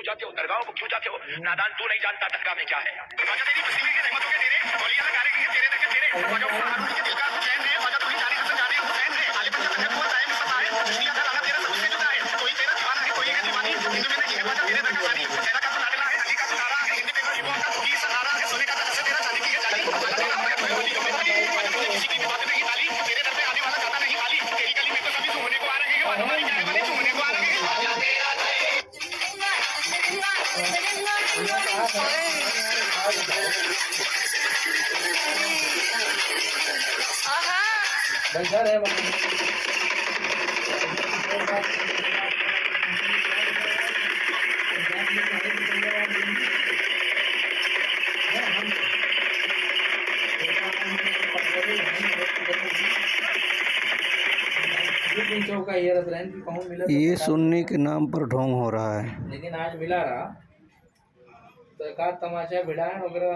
जाते हो दरगाहों को क्यों जाते हो? नादान तू नहीं जानता दरगाह में क्या है। ख्वाजा तेरी बस्ती के रहमतों के तेरे औलिया लगा रहे हैं तेरे देखे तेरे ख्वाजा हारून के दिल का चैन है ख्वाजा तू जाने हसन जाने हुसैन है आले पंजा तक वो टाइम सता है दुनिया का राना तेरा सबसे जुदा है कोई तेरा दीवाना है कोई है दीवानी हिंद में नहीं है ख्वाजा तेरे दरगाह वाली तेरा का नागला है अली का सितारा है हिंद में गरीबों का की सहारा है सोने का तरस तेरा चांदी की है चाली अल्लाह तेरा है कोई वली में वाली ख्वाजा तुझे किसी की बात नहीं डाली तेरे दर पे आने वाला जाता नहीं खाली तेरी गली में तो सभी झूमने को आ रहे हैं हमारी क्या है वाली झूमने को आ रहे हैं ख्वाजा तेरा बंदर है ये सुन्नी के नाम पर ढोंग हो रहा है। लेकिन आज मिला रहा तो एक आध तमाशा भिड़ा है वगैरह।